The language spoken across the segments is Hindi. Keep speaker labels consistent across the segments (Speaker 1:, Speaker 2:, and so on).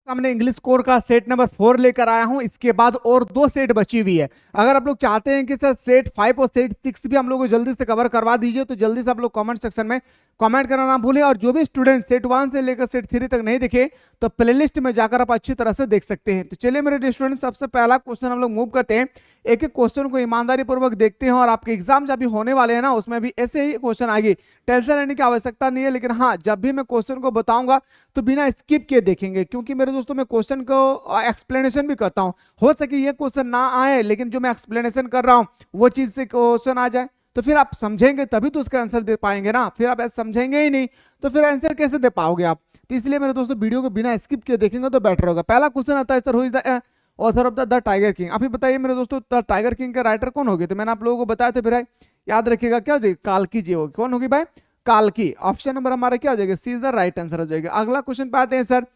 Speaker 1: सामने इंग्लिश कोर का सेट नंबर 4 लेकर आया हूं। इसके बाद और 2 सेट बची हुई है। अगर आप लोग चाहते हैं कि सर सेट 5 और सेट 6 भी हम लोग को जल्दी से कवर करवा दीजिए तो जल्दी से आप लोग कमेंट सेक्शन में कमेंट करना ना भूलें। और जो भी स्टूडेंट सेट 1 से लेकर सेट 3 तक नहीं देखे तो प्लेलिस्ट में जाकर आप अच्छी तरह से देख सकते हैं। तो चलिए मेरे स्टूडेंट, सबसे पहला क्वेश्चन हम लोग मूव करते हैं। एक एक क्वेश्चन को ईमानदारी पूर्वक देखते हैं और आपके एग्जाम जब भी होने वाले हैं ना उसमें भी ऐसे ही क्वेश्चन आएंगे। टेंशन लेने की आवश्यकता नहीं है, लेकिन हाँ जब भी मैं क्वेश्चन को बताऊंगा तो बिना स्किप किए देखेंगे, क्योंकि मेरे दोस्तों मैं क्वेश्चन को एक्सप्लेनेशन भी करता हूं। हो सके ये क्वेश्चन ना आए लेकिन जो मैं एक्सप्लेनेशन कर रहा हूं वो चीज से क्वेश्चन आ जाए तो फिर आप समझेंगे तभी तो उसका आंसर दे पाएंगे ना। फिर आप ऐसे समझेंगे ही नहीं तो फिर आंसर कैसे दे पाओगे आप। तो इसलिए मेरे दोस्तों वीडियो को बिना स्किप किए देखेंगे तो बेटर होगा। पहला क्वेश्चन आता है, sir who is the author of the tiger king. आप ही बताइए मेरे दोस्तों, द टाइगर किंग के राइटर कौन होगे? तो मैंने आप लोगों को बताया था भाई, याद रखिएगा क्या हो जाएगी, काल्की जी होगी। कौन होगी भाई? काल्की। ऑप्शन नंबर हमारा क्या हो जाएगा? सी इज द राइट आंसर हो जाएगा। अगला क्वेश्चन पे आते हैं, sir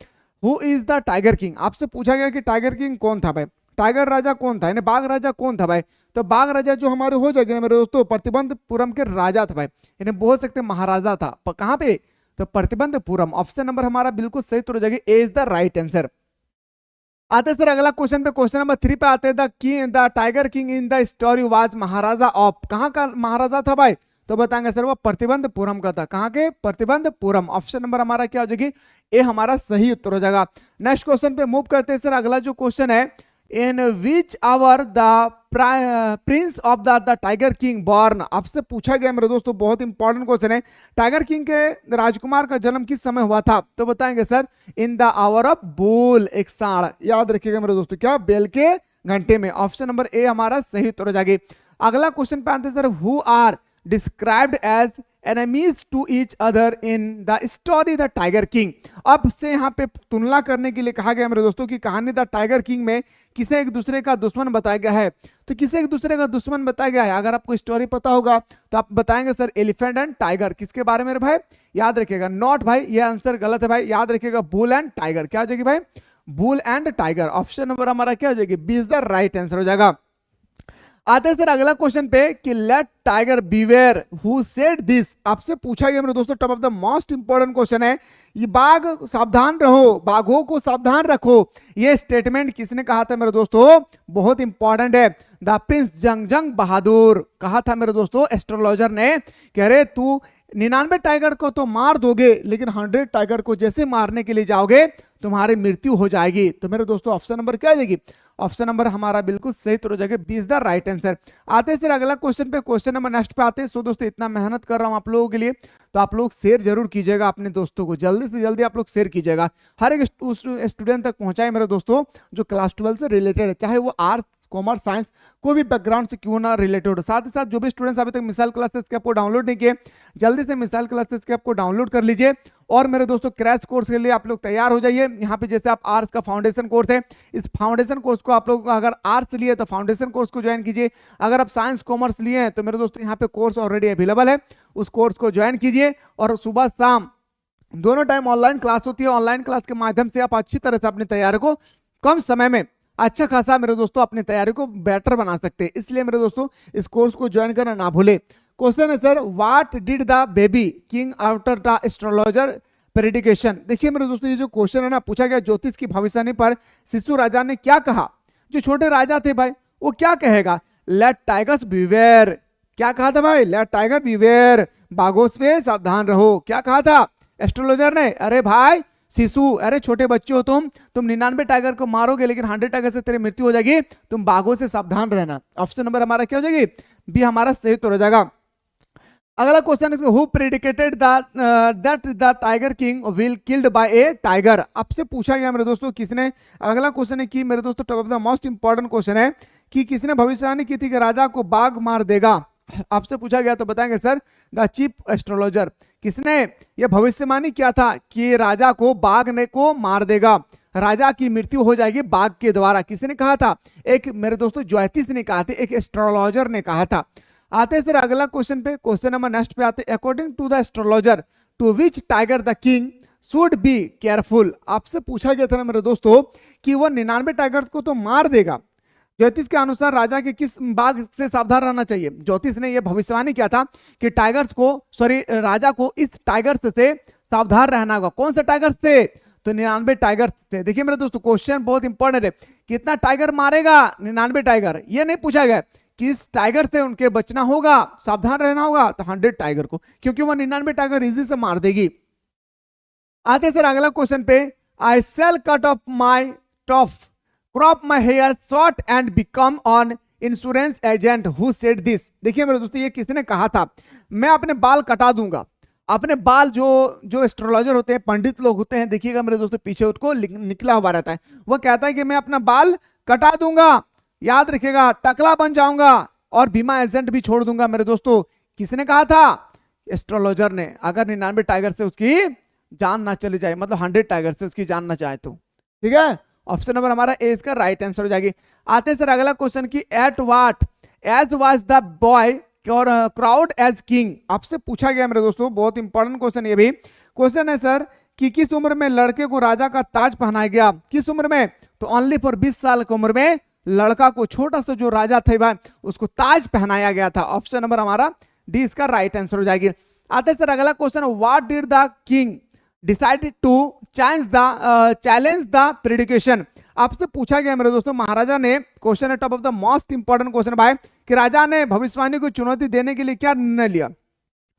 Speaker 1: who is the tiger king. आपसे पूछा गया कि टाइगर किंग कौन था भाई, टाइगर राजा कौन था, यानी बाघ राजा कौन था भाई। तो बाघ राजा जो हमारे हो जाएगा मेरे दोस्तों प्रतिबंधपुरम के राजा था भाई, यानी बोल सकते महाराजा था। कहां पे? तो प्रतिबंधपुरम। ऑप्शन नंबर हमारा बिल्कुल सही तो हो जाएगा, ए इज द राइट आंसर। आते हैं सर अगला क्वेश्चन पे, क्वेश्चन नंबर 3 पे आते हैं। The tiger king in the story was Maharaja of. कहां का महाराजा था भाई? तो बताएंगे सर वो प्रतिबंधपुरम का था। कहां के? प्रतिबंधपुरम। ऑप्शन नंबर हमारा क्या हो जाएगी? ए हमारा सही उत्तर हो जाएगा। नेक्स्ट क्वेश्चन पे मूव करते हैं सर। अगला जो क्वेश्चन है, in which hour the prince of the tiger king born. आपसे पूछा गया मेरे दोस्तों, बहुत इंपॉर्टेंट क्वेश्चन है। टाइगर किंग के राजकुमार का जन्म किस समय हुआ था? तो बताएंगे sir in the hour of bull, एक सांड। याद रखिएगा मेरे दोस्तों, क्या? बेल के घंटे में। ऑप्शन नंबर ए हमारा सही उत्तर हो जाएगी। अगला क्वेश्चन पे आते हैं sir, who are described as enemies to each other in the story the tiger king. अब से यहाँ पे तुलना करने के लिए कहा गया मेरे दोस्तों की कहानी द टाइगर किंग में किसे एक दूसरे का दुश्मन बताया गया है। तो किसे एक दूसरे का दुश्मन बताया गया है? अगर आपको स्टोरी पता होगा तो आप बताएंगे सर एलिफेंट एंड टाइगर। किसके बारे में भाई? याद रखिएगा नॉट भाई, ये आंसर गलत है भाई। याद रखिएगा बुल एंड टाइगर। क्या हो जाएगी भाई? Bull and tiger. Option number हमारा क्या हो जाएगी? B is the right answer हो जाएगा। आते हैं सर अगला क्वेश्चन पे कि let tiger beware, who said this. आपसे पूछा गया मेरे दोस्तों, top of the most important question है। ये बाघ सावधान रहो, बाघों को सावधान रखो, ये स्टेटमेंट किसने कहा था मेरे दोस्तों? बहुत इंपॉर्टेंट है। द प्रिंस जंग बहादुर कहा था मेरे दोस्तों एस्ट्रोलॉजर ने, कह रहे तू 99 टाइगर को तो मार दोगे लेकिन 100 टाइगर को जैसे मारने के लिए जाओगे तुम्हारी मृत्यु हो जाएगी। तो मेरे दोस्तों ऑप्शन नंबर क्या आ जाएगी? ऑप्शन नंबर हमारा बिल्कुल सही तो हो जाएगा, B is the right answer. आते हैं सर अगला क्वेश्चन पे, क्वेश्चन नंबर नेक्स्ट पे आते हैं। सो दोस्तों इतना मेहनत कर रहा हूं आप लोगों के लिए तो आप लोग शेयर जरूर कीजिएगा अपने दोस्तों को, जल्दी से जल्दी आप लोग शेयर कीजिएगा। हर एक स्टूडेंट तक पहुंचाए मेरे दोस्तों जो क्लास 12 से रिलेटेड है, चाहे वो आर्ट्स कॉमर्स साइंस कोई भी बैकग्राउंड से क्यों ना रिलेटेड हो। साथ ही साथ जो भी स्टूडेंट्स अभी तक मिसाइल क्लासेस के ऐप को डाउनलोड नहीं किए, जल्दी से मिसाइल क्लासेस के ऐप को डाउनलोड कर लीजिए। और मेरे दोस्तों क्रैश कोर्स के लिए आप लोग तैयार हो जाइए। यहाँ पे जैसे आप आर्ट्स का फाउंडेशन कोर्स है, इस फाउंडेशन कोर्स को आप लोग अगर आर्ट्स लिए तो फाउंडेशन कोर्स को ज्वाइन कीजिए। अगर आप साइंस कॉमर्स लिए हैं तो मेरे दोस्तों यहाँ पे कोर्स ऑलरेडी अवेलेबल है, उस कोर्स को ज्वाइन कीजिए। और सुबह शाम दोनों टाइम ऑनलाइन क्लास होती है। ऑनलाइन क्लास के माध्यम से आप अच्छी तरह से अपनी तैयारी को कम समय में अच्छा खासा मेरे दोस्तों अपनी तैयारी को बेटर बना सकते हैं। इसलिए मेरे दोस्तों इस कोर्स को ज्वाइन करना ना भूले। क्वेश्चन है sir, what did the baby king after the astrologer prediction. देखिए मेरे दोस्तों ये जो क्वेश्चन है ना, पूछा गया ज्योतिष की भविष्यवाणी पर शिशु राजा ने क्या कहा। जो छोटे राजा थे भाई वो क्या कहेगा? Let tigers beware. क्या कहा था भाई? लेट टाइगर बीवेयर, बाघों से सावधान रहो। क्या कहा था एस्ट्रोलॉजर ने? अरे भाई शिशु, अरे छोटे बच्चे हो तुम 99 टाइगर को मारोगे लेकिन 100 टाइगर से तेरी मृत्यु हो जाएगी, तुम बाघों से सावधान रहना। ऑप्शन नंबर हमारा क्या हो जाएगी? बी हमारा सही उत्तर हो जाएगा। अगला क्वेश्चन है, who predicated that the tiger king will killed by A tiger. आपसे पूछा गया मेरे दोस्तों किसने, अगला क्वेश्चन है कि मेरे दोस्तों top of the most important question है कि किसने भविष्यवाणी की थी कि राजा को बाघ मार देगा। आपसे पूछा गया तो बताएंगे सर द चीफ एस्ट्रोलॉजर। किसने यह भविष्यवाणी किया था कि राजा को बाघ ने को मार देगा, राजा की मृत्यु हो जाएगी बाघ के द्वारा। किसने कहा था? एक मेरे दोस्तों ज्योतिष ने कहा था, एक एस्ट्रोलॉजर ने कहा था। आते हैं सर अगला क्वेश्चन पे, क्वेश्चन नंबर नेक्स्ट पे आते हैं। According to the astrologer to which tiger the king should be careful. आपसे पूछा गया था ना मेरे दोस्तों कि वह 99 टाइगर को तो मार देगा, ज्योतिष के अनुसार राजा के किस बाघ से सावधान रहना चाहिए। ज्योतिष ने यह भविष्यवाणी किया था कि टाइगर्स को राजा को इस टाइगर से सावधान रहना होगा। कौन सा टाइगर से? तो 99 टाइगर थे। देखिए मेरे दोस्तों क्वेश्चन बहुत इंपॉर्टेंट है, कितना टाइगर मारेगा? 99 टाइगर। ये नहीं पूछा गया किस टाइगर से उनके बचना होगा, सावधान रहना होगा, तो 100 टाइगर को, क्योंकि वो 99 टाइगर इजी से मार देगी। आते सर अगला क्वेश्चन पे, I sell cut off my tuft crop my hair short and become on insurance agent who said this. देखिए मेरे दोस्तों ये किसने कहा था? मैं अपने बाल कटा दूंगा। अपने बाल जो एस्ट्रोलॉजर होते हैं, पंडित लोग होते हैं, देखिएगा मेरे दोस्तों पीछे उसको निकला हुआ रहता है, वो कहता है कि मैं अपना बाल कटा दूंगा, याद रखिएगा, टकला बन जाऊंगा और बीमा एजेंट भी छोड़ दूंगा। मेरे दोस्तों किसने कहा था? एस्ट्रोलॉजर ने। अगर 99 टाइगर से उसकी जान ना चली जाए, मतलब 100 टाइगर से उसकी जान ना चाहे तो, ठीक है। ऑप्शन नंबर हमारा ए इसका राइट आंसर हो जाएगी। आते हैं सर अगला क्वेश्चन की, at what age was the boy crowned as king. आपसे पूछा गया मेरे दोस्तों, बहुत इंपॉर्टेंट क्वेश्चन ये भी। क्वेश्चन है सर कि किस उम्र में लड़के को राजा का ताज पहनाया गया? किस उम्र में? तो ओनली फॉर 20 साल की उम्र में लड़का को, छोटा सा जो राजा थे भाई, उसको ताज पहनाया गया था। ऑप्शन नंबर हमारा डी इसका राइट आंसर हो जाएगी। आते हैं सर अगला question, what did the king decided to challenge the prediction. आपसे पूछा गया मेरे दोस्तों, महाराजा ने, क्वेश्चन है top of the most important question भाई, कि राजा ने भविष्यवाणी को चुनौती देने के लिए क्या निर्णय लिया?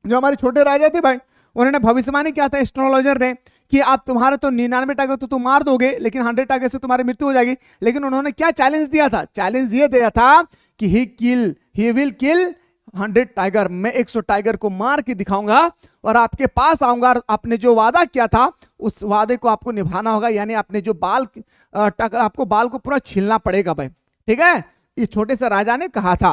Speaker 1: जो हमारे छोटे राजा थे भाई, उन्होंने भविष्यवाणी किया था एस्ट्रोलॉजर ने कि आप तुम्हारे तो 99 टाइगर तो तुम मार दोगे, लेकिन 100 टाइगर से तुम्हारी मृत्यु हो जाएगी। लेकिन उन्होंने क्या चैलेंज दिया था? चैलेंज ये दिया था कि ही विल किल 100 टाइगर। मैं 100 टाइगर को मार के दिखाऊंगा और आपके पास आऊंगा, और आपने जो वादा किया था उस वादे को आपको निभाना होगा, यानी आपने जो बाल आपको बाल को पूरा छीलना पड़ेगा भाई, ठीक है। इस छोटे से राजा ने कहा था।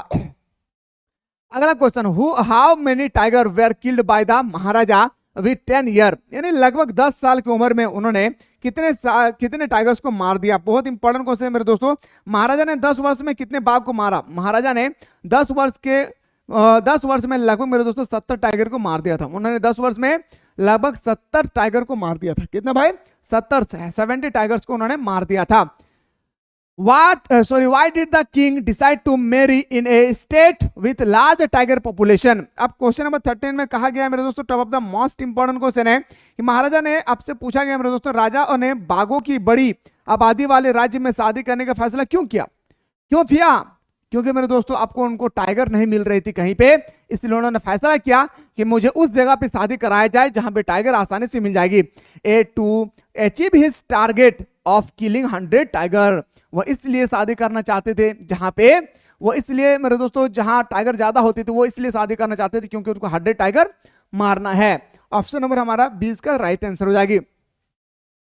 Speaker 1: अगला question, how many tiger where killed by the Maharaja with 10 year, यानी लगभग 10 साल की उम्र में उन्होंने कितने टाइगर्स को मार दिया? बहुत इंपॉर्टेंट क्वेश्चन है मेरे दोस्तों। महाराजा ने 10 वर्ष में कितने बाघ को मारा? महाराजा ने 10 वर्ष में लगभग मेरे दोस्तों 70 टाइगर को मार दिया था। उन्होंने 10 वर्ष में लगभग 70 टाइगर को मार दिया था। कितना भाई? 70 टाइगर्स को उन्होंने मार दिया था। Why did the king decide to marry in a state with large tiger population? अब क्वेश्चन नंबर 13 में कहा गया है मेरे दोस्तों, top of the most important question है कि महाराजा ने, आपसे पूछा गया मेरे दोस्तों, राजा ने बाघों की बड़ी आबादी वाले राज्य में शादी करने का फैसला क्यों किया? क्यों किया? क्योंकि मेरे दोस्तों आपको उनको टाइगर नहीं मिल रही थी कहीं पे, इसलिए उन्होंने फैसला किया कि मुझे उस जगह पे शादी कराया जाए जहां पे टाइगर आसानी से मिल जाएगी। To achieve his target of killing 100 tiger, वो इसलिए शादी करना चाहते थे जहां पे, वो इसलिए मेरे दोस्तों जहां टाइगर ज्यादा होती थी, वो इसलिए शादी करना चाहते थे क्योंकि उनको 100 टाइगर मारना है। ऑप्शन नंबर हमारा 20 का राइट आंसर हो जाएगी।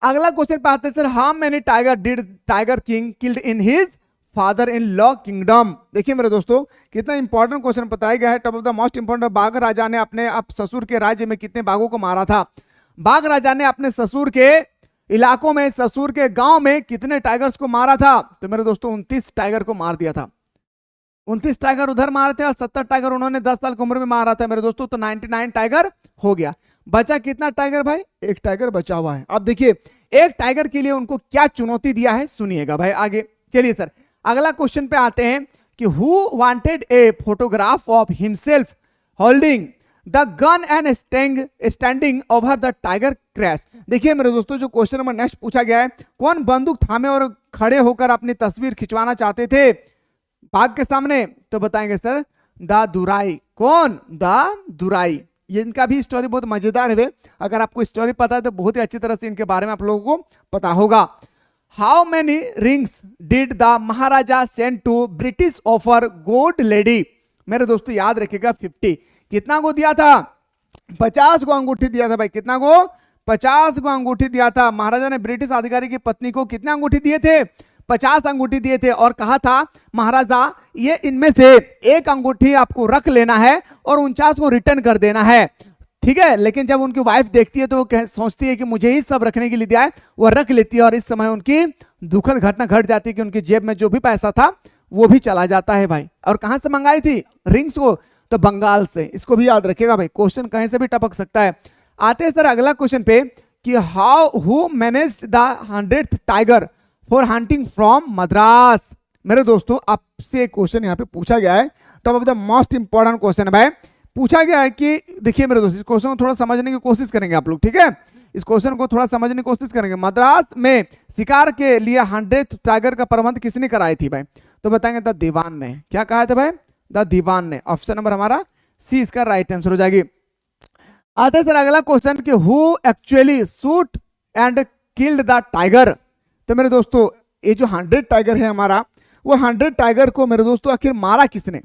Speaker 1: अगला क्वेश्चन पे आते हैं sir, how many tiger did tiger king killed in his father in law kingdom. देखिए मेरे दोस्तों कितना इंपॉर्टेंट क्वेश्चन बताया गया है, top of the most important. बाघ राजा ने अपने ससुर के राज्य में कितने बाघों को मारा था? बाघ राजा ने अपने ससुर के इलाकों में, ससुर के गांव में कितने टाइगर्स को मारा था? तो मेरे दोस्तों 29 टाइगर को मार दिया था। 29 टाइगर उधर मारे थे और 70 टाइगर उन्होंने 10 साल की उम्र में मारा था मेरे दोस्तों, तो 99 टाइगर हो गया। बचा कितना टाइगर भाई? एक टाइगर बचा हुआ है। अब देखिए एक टाइगर के लिए उनको क्या चुनौती दिया है, सुनिएगा भाई आगे। चलिए सर अगला क्वेश्चन पे आते हैं कि who wanted a photograph of himself holding the gun and standing over the tiger crash. देखिए मेरे दोस्तों जो क्वेश्चन नंबर नेक्स्ट पूछा गया है, कौन बंदूक थामे और खड़े होकर अपनी तस्वीर खिंचवाना चाहते थे बाघ के सामने? तो बताएंगे सर द दुराई। कौन? द दुराई। ये इनका भी स्टोरी बहुत मजेदार है, अगर आपको स्टोरी पता है तो बहुत ही अच्छी तरह से इनके बारे में आप लोगों को पता होगा। How many rings did the maharaja send to British offer gold lady? मेरे दोस्तों याद रखिएगा 50। कितना को दिया था? 50 को अंगूठी दिया था भाई। कितना को? 50 को अंगूठी दिया था। महाराजा ने ब्रिटिश अधिकारी की पत्नी को कितने अंगूठी दिए थे? 50 अंगूठी दिए थे और कहा था महाराजा ये इनमें से एक अंगूठी आपको रख लेना है और 49 को रिटर्न कर देना है, ठीक है। लेकिन जब उनकी वाइफ देखती है तो वो सोचती है कि मुझे ही सब रखने के लिए दिया है, वो रख लेती है और इस समय उनकी दुखद घटना घट जाती है कि उनकी जेब में जो भी पैसा था वो भी चला जाता है भाई। और कहां से मंगाई थी रिंग्स को? तो बंगाल से। इसको भी याद रखिएगा भाई, क्वेश्चन कहीं से भी टपक सकता है। आते हैं सर अगला क्वेश्चन पे कि how who managed the 100th tiger for hunting from Madras. मेरे दोस्तों आपसे क्वेश्चन यहाँ पे पूछा गया है, top of the most important question है भाई। पूछा गया है कि देखिए मेरे दोस्तों इस क्वेश्चन को थोड़ा समझने की कोशिश करेंगे आप लोग, ठीक है। इस क्वेश्चन को थोड़ा समझने की कोशिश करेंगे। मद्रास में शिकार के लिए 100th टाइगर का प्रबंध किसने कराई थी भाई? तो बताएंगे द दीवान ने। क्या कहा था भाई? द दीवान ने। ऑप्शन नंबर हमारा सी इसका राइट आंसर हो जाएगी। आते सर अगला क्वेश्चन कि who actually shoot and killed the tiger. तो मेरे दोस्तों ये जो 100 टाइगर है हमारा, वो 100 टाइगर को मेरे दोस्तों आखिर मारा किसने?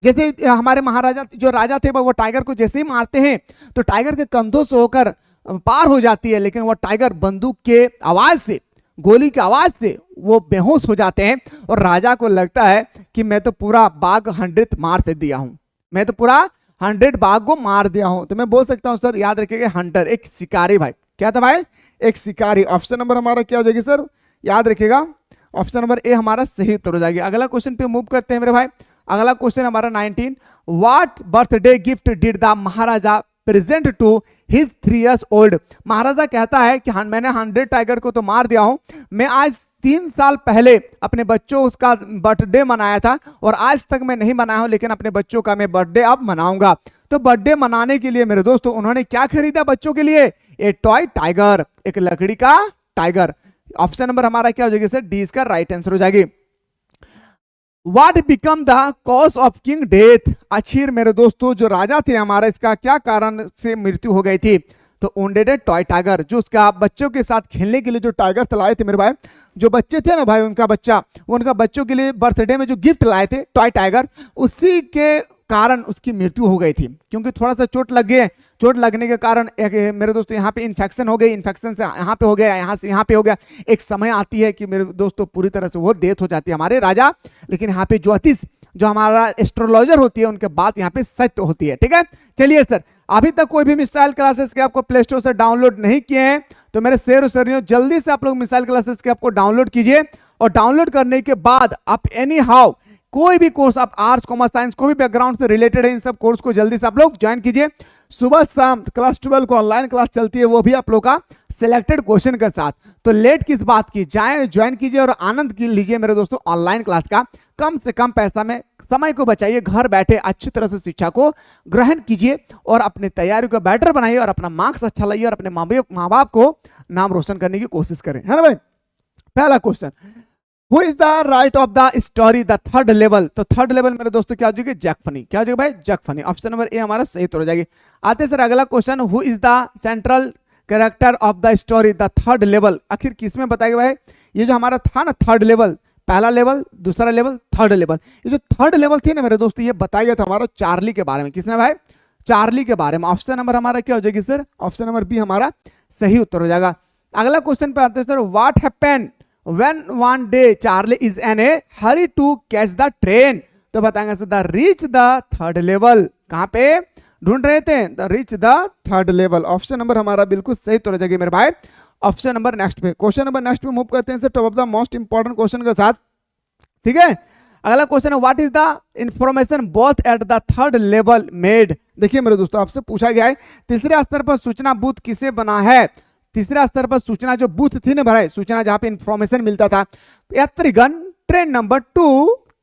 Speaker 1: जैसे हमारे महाराजा जो राजा थे वो टाइगर को जैसे ही मारते हैं तो टाइगर के कंधों से होकर पार हो जाती है, लेकिन वो टाइगर बंदूक के आवाज से, गोली की आवाज से वो बेहोश हो जाते हैं और राजा को लगता है कि मैं तो पूरा बाघ 100 मार दिया हूं, मैं तो पूरा 100 बाघ को मार दिया हूं। तो मैं बोल सकता हूं सर, याद रखिएगा हंटर एक शिकारी भाई। क्या था भाई? एक शिकारी। ऑप्शन नंबर हमारा क्या हो जाएगी सर? याद रखिएगा ऑप्शन नंबर ए हमारा सही उत्तर हो जाएगी। अगला क्वेश्चन पे मूव करते हैं मेरे भाई। अगला क्वेश्चन हमारा 19, what birthday gift did the maharaja present to his 3 years old। Maharaja कहता है कि हाँ मैंने 100 टाइगर को तो मार दिया हूं, मैं आज 3 साल पहले अपने बच्चों उसका बर्थडे मनाया था और आज तक मैं नहीं मनाया हूं, लेकिन अपने बच्चों का मैं बर्थडे अब मनाऊंगा। तो बर्थडे मनाने के लिए मेरे दोस्तों उन्होंने क्या खरीदा बच्चों के लिए? ए टॉय टाइगर, एक लकड़ी का टाइगर। ऑप्शन नंबर हमारा क्या हो जाएगी सर? डी इसका राइट आंसर हो जाएगी। What become the cause of king death। आखिर मेरे दोस्तों जो राजा थे हमारा, इसका क्या कारण से मृत्यु हो गई थी? तो wounded टॉय टाइगर, जो उसका बच्चों के साथ खेलने के लिए जो टाइगर लाए थे मेरे भाई, जो बच्चे थे ना भाई उनका बच्चा, वो उनका बच्चों के लिए बर्थडे में जो गिफ्ट लाए थे टॉय टाइगर, उसी के कारण उसकी मृत्यु हो गई थी, क्योंकि थोड़ा सा चोट लग गए। चोट लगने के कारण मेरे दोस्तों यहाँ पे इन्फेक्शन हो गई, इन्फेक्शन से यहाँ पे हो गया, यहाँ से यहाँ पे हो गया। एक समय आती है कि मेरे दोस्तों पूरी तरह से वो डेथ हो जाती है हमारे राजा, लेकिन यहाँ पे ज्योतिष जो हमारा एस्ट्रोलॉजर होती है उनके बात यहाँ पे सत्य होती है। ठीक है, चलिए सर, अभी तक कोई भी मिसाइल क्लासेस के आपको प्ले स्टोर से डाउनलोड नहीं किए हैं तो मेरे शेर सरियों जल्दी से आप लोग मिसाइल क्लासेस के आपको डाउनलोड कीजिए, और डाउनलोड करने के बाद आप एनी हाउ कोई भी कोर्स, आप आर्ट्स कॉमर्स साइंस कोई भी बैकग्राउंड से रिलेटेड है, इन सब कोर्स को जल्दी से आप लोग ज्वाइन कीजिए। सुबह शाम क्लास 12 को ऑनलाइन क्लास चलती है, वो भी आप लोग का सिलेक्टेड क्वेश्चन के साथ। तो लेट किस बात की, जाएं ज्वाइन कीजिए और आनंद लीजिए मेरे दोस्तों ऑनलाइन क्लास का। कम से कम पैसा में समय को बचाइए, घर बैठे अच्छी तरह से शिक्षा को ग्रहण कीजिए और अपनी तैयारी को बेटर बनाइए और अपना मार्क्स अच्छा लाइए और अपने माँ बाप को नाम रोशन करने की कोशिश करें, है ना भाई। पहला question, Who is the right of the story the third level। तो थर्ड लेवल मेरे दोस्तों क्या हो जाएगी? Jack Finney. क्या हो जाएगा भाई? Jack Finney. Option number A हमारा सही उत्तर हो जाएगी। आते सर अगला question, who is the central character of the story the third level. आखिर किसमें बताएगा भाई? ये जो हमारा था ना थर्ड लेवल, पहला लेवल, दूसरा लेवल, थर्ड लेवल, ये जो थर्ड लेवल थी ना मेरे दोस्तों, ये बताया गया था हमारा चार्ली के बारे में। किसने भाई? चार्ली के बारे में। ऑप्शन नंबर हमारा क्या हो जाएगी सर? ऑप्शन नंबर बी हमारा सही उत्तर हो जाएगा। अगला क्वेश्चन पे आते हैं sir, what happened when one day Charlie is in a hurry to catch the train। तो बताएंगे sir the reach the third level. कहां पे ढूंढ रहे थे? The reach the third level. Option number हमारा बिल्कुल सही तो रह जाएगी मेरे भाई। ऑप्शन नंबर नेक्स्ट पे, क्वेश्चन नंबर नेक्स्ट पे मूव करते हैं sir top of the most important question के साथ। ठीक है, अगला क्वेश्चन है, what is the information both at the third level made. देखिए मेरे दोस्तों आपसे पूछा गया है तीसरे स्तर पर सूचना बूथ किसे बना है? तीसरा स्तर पर सूचना जो बूथ थी ना भाई, सूचना जहां पे इंफॉर्मेशन मिलता था, यात्रीगण ट्रेन नंबर 2,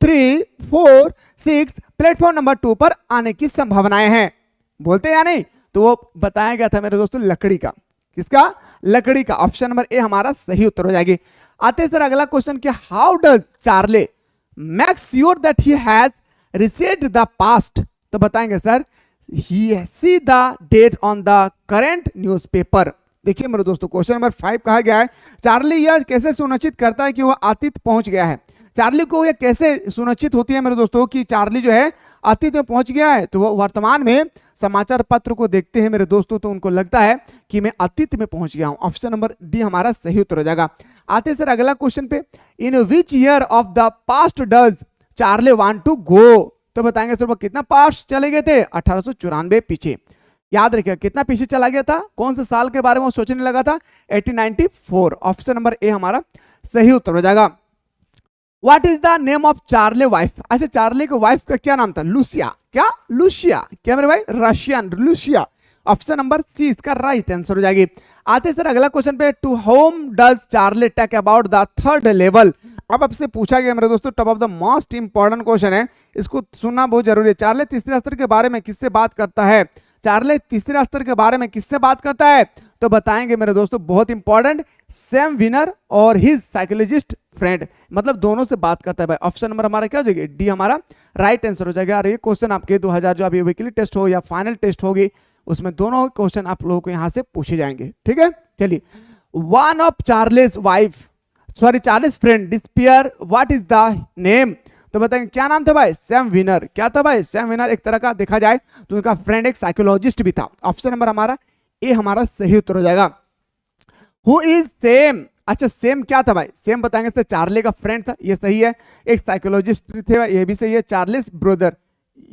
Speaker 1: 3, 4, 6 प्लेटफॉर्म नंबर 2 पर आने की संभावनाएं हैं, बोलते हैं या नहीं? तो वो बताया गया था मेरे दोस्तों लकड़ी का। किसका? लकड़ी का। ऑप्शन नंबर ए हमारा सही उत्तर हो जाएगी। आते सर अगला क्वेश्चन कि how does Charlie make sure that he has received the past. तो बताएंगे sir he see the date on the current newspaper. देखिए मेरे दोस्तों क्वेश्चन नंबर 5 कहा गया है, चार्ली यह कैसे सुनिश्चित करता है कि वह अतीत पहुंच गया है? चार्ली को यह कैसे सुनिश्चित होती है मेरे दोस्तों कि चार्ली जो है अतीत में पहुंच गया है? तो वो वर्तमान में समाचार पत्र को देखते हैं मेरे दोस्तों, तो उनको लगता है कि मैं अतीत में पहुंच गया हूं। ऑप्शन नंबर डी हमारा सही उत्तर हो जाएगा। आते सर अगला क्वेश्चन पे, in which year of the past does Charlie want to go. तो बताएंगे सर वो कितना पास्ट चले गए थे? 1894 पीछे। याद रखिएगा कितना पीछे चला गया था, कौन से साल के बारे में सोचने लगा था? 1894। ऑप्शन नंबर ए हमारा सही उत्तर हो जाएगा। What is the name of Charlie wife. अच्छा चार्ली के वाइफ का क्या नाम था? लूसिया। क्या? लूसिया। क्या मेरे भाई? Russian Lucia. Option number C इसका राइट आंसर हो जाएगी। आते सर अगला क्वेश्चन पे, to whom does Charlie talk about the third level. अब आपसे पूछा गया मेरे दोस्तों top of the most important question है, इसको सुनना बहुत जरूरी है। चार्ली तीसरे स्तर के बारे में किससे बात करता है? चार्ले तीसरे स्तर के बारे में किससे बात करता है? तो बताएंगे मेरे दोस्तों, बहुत इंपॉर्टेंट, सैम विनर और हिज साइकोलॉजिस्ट फ्रेंड, मतलब दोनों से बात करता है भाई। ऑप्शन नंबर हमारा क्या हो जाएगा? डी हमारा राइट आंसर हो जाएगा। और ये क्वेश्चन आपके 2000 जो अभी वीकली टेस्ट हो या फाइनल टेस्ट होगी, उसमें दोनों क्वेश्चन आप लोगों को यहां से पूछे जाएंगे। ठीक है, चलिए। One of Charles wife, sorry Charles friend disappear, what is the name? तो बताएंगे क्या नाम था भाई? Sam Winner. क्या था भाई? Sam Winner. एक तरह का देखा जाए तो उनका फ्रेंड एक साइकोलॉजिस्ट भी था। ऑप्शन नंबर हमारा ए हमारा सही उत्तर हो जाएगा। Who is same? अच्छा, सेम क्या था भाई? सेम बताएंगे सर चार्ले का फ्रेंड था, ये सही है। एक साइकोलॉजिस्ट थे, ये भी सही है। चार्लेस ब्रदर,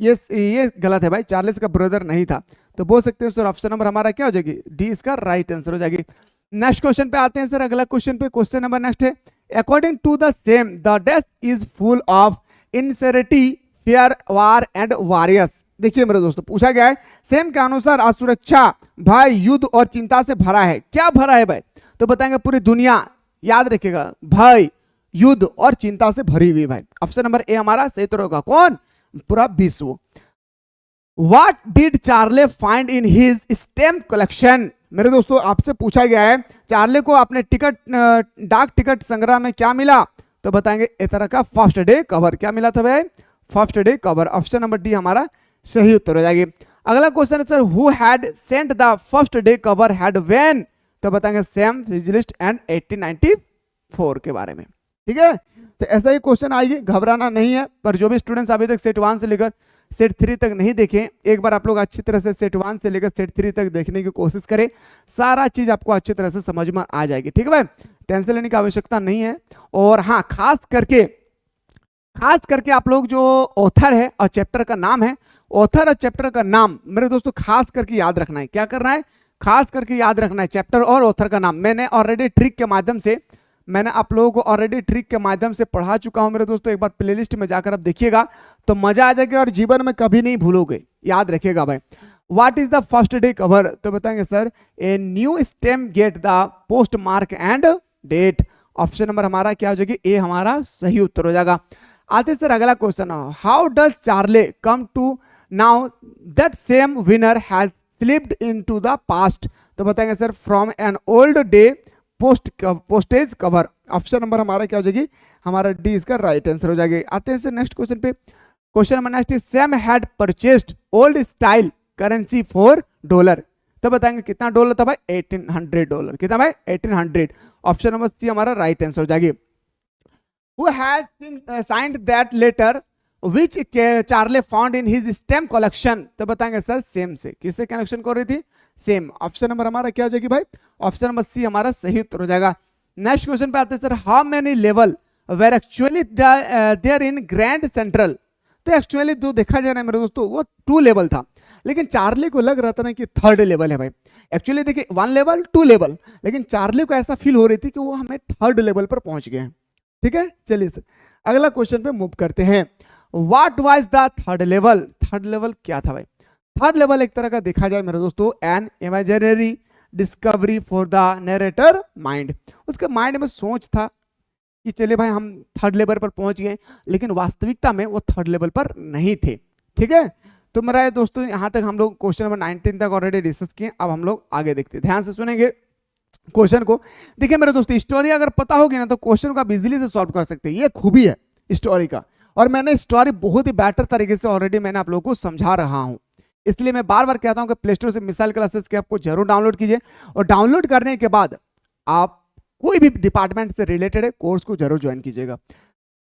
Speaker 1: ये गलत है भाई, चार्लेस का ब्रदर नहीं था। तो बोल सकते हैं सर ऑप्शन नंबर हमारा क्या हो जाएगी? डी इसका राइट आंसर हो जाएगी। नेक्स्ट क्वेश्चन पे आते हैं सर, अगला क्वेश्चन पे। क्वेश्चन नंबर नेक्स्ट है, according to the same the desk is full of insecurity, fear, war and warriors. देखिए मेरे दोस्तों, पूछा गया है सेम के अनुसार असुरक्षा, भय, युद्ध और चिंता से भरा है। क्या भरा है भाई? तो बताएंगे पूरी दुनिया, याद रखिएगा, भय, युद्ध और चिंता से भरी हुई भाई। ऑप्शन नंबर ए हमारा सही उत्तर होगा। कौन? पूरा विश्व। What did Charlie find in his stamp collection? मेरे दोस्तों आपसे पूछा गया है चार्ले को अपने टिकट, डाक टिकट संग्रह में क्या मिला? तो बताएंगे इस तरह का फर्स्ट डे कवर। क्या मिला था भाई? First day cover. Option number D हमारा सही उत्तर हो जाएगी। अगला क्वेश्चन है sir, who had sent the first day cover had when? तो बताएंगे सैम फिजिलिस्ट एंड 1894 के बारे में। ठीक है, तो ऐसा ही क्वेश्चन आइए, घबराना नहीं है। पर जो भी स्टूडेंट्स अभी तक सेट 1 से लेकर सेट 3 तक नहीं देखें, एक बार आप लोग अच्छी तरह से सेट 1 से लेकर सेट 3 तक देखने की कोशिश करें, सारा चीज आपको अच्छी तरह से समझ में आ जाएगी। ठीक है भाई, टेंशन लेने की आवश्यकता नहीं है। और हाँ, खास करके आप लोग जो ऑथर है और चैप्टर का नाम है, ऑथर और चैप्टर का नाम मेरे दोस्तों खास करके याद रखना है। क्या करना है? खास करके याद रखना है चैप्टर और ऑथर का नाम। मैंने ऑलरेडी ट्रिक के माध्यम से आप लोगों को पढ़ा चुका हूं मेरे दोस्तों। एक बार प्लेलिस्ट में जाकर आप देखिएगा तो मजा आ जाएगा और जीवन में कभी नहीं भूलोगे, याद रखिएगा भाई। What is the first day cover? तो बताएंगे sir, a new stamp get the postmark and date. Option number हमारा क्या हो जाएगी? ए हमारा सही उत्तर हो जाएगा। आते सर अगला question, how does Charlie come to know that same winner has slipped into the past? तो बताएंगे sir, from an old day postage cover. Option number हमारा क्या हो जाएगी? हमारा डी इसका राइट आंसर हो जाएगी। आते हैं सर नेक्स्ट क्वेश्चन पे। Question number next is, Sam had purchased old style currency for $। तो बताएंगे कितना डॉलर था भाई? $1800। कितना भाई? 1800। ऑप्शन नंबर सी हमारा राइट आंसर हो जाएगी। Who has signed that letter which Charlie found in his stamp collection? तो बताएंगे सर सेम से। किससे कनेक्शन कर रही थी? सेम। ऑप्शन नंबर हमारा क्या हो जाएगी भाई? ऑप्शन नंबर सी हमारा सही उत्तर हो जाएगा। नेक्स्ट क्वेश्चन पे आते हैं sir, how many level were actually there in Grand Central? तो एक्चुअली जो देखा जा रहा है मेरे दोस्तों वो 2 लेवल था, लेकिन चार्ले को लग रहा था ना कि 3rd लेवल है भाई। एक्चुअली देखिए 1 लेवल 2 लेवल, लेकिन चार्ले को ऐसा फील हो रही थी कि वो हमें 3rd लेवल पर पहुंच गए हैं। ठीक है, चलिए सर अगला क्वेश्चन पे मूव करते हैं। What was the 3rd level? 3rd level क्या था भाई? 3rd लेवल एक तरह का देखा जाए मेरे दोस्तों, an imaginary discovery for the narrator mind. उसके माइंड में सोच था कि चलिए भाई हम 3rd लेवल पर पहुंच गए, लेकिन वास्तविकता में वो 3rd लेवल पर नहीं थे। ठीक है, तो मेरा दोस्तों यहाँ तक हम लोग क्वेश्चन नंबर 19 तक ऑलरेडी डिस्कस किए। अब हम लोग आगे देखते हैं, ध्यान से सुनेंगे क्वेश्चन को। देखिए मेरे दोस्तों, स्टोरी अगर पता होगी ना तो क्वेश्चन को आप इजीली से सॉल्व कर सकते हैं। ये खूबी है स्टोरी का, और मैंने स्टोरी बहुत ही बेटर तरीके से ऑलरेडी मैंने आप लोगों को समझा रहा हूं। इसलिए मैं बार बार कहता हूं कि प्ले स्टोर से मिसाइल क्लासेस के आपको जरूर डाउनलोड कीजिए, और डाउनलोड करने के बाद आप कोई भी डिपार्टमेंट से रिलेटेड है कोर्स को जरूर ज्वाइन कीजिएगा।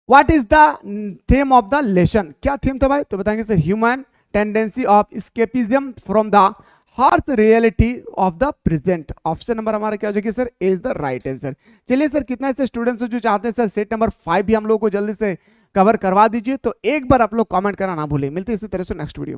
Speaker 1: What is the theme of the lesson? क्या थीम था भाई? तो बताएंगे sir, human tendency of escapism from the harsh reality of the present. Option number हमारा क्या हो जाएगी sir? Is the right answer. चलिए सर, कितना ऐसे स्टूडेंट्स जो चाहते हैं सर सेट नंबर 5 भी हम लोग को जल्दी से कवर करवा दीजिए, तो एक बार आप लोग कमेंट करना ना भूलें। मिलते हैं इसी तरह से नेक्स्ट वीडियो में।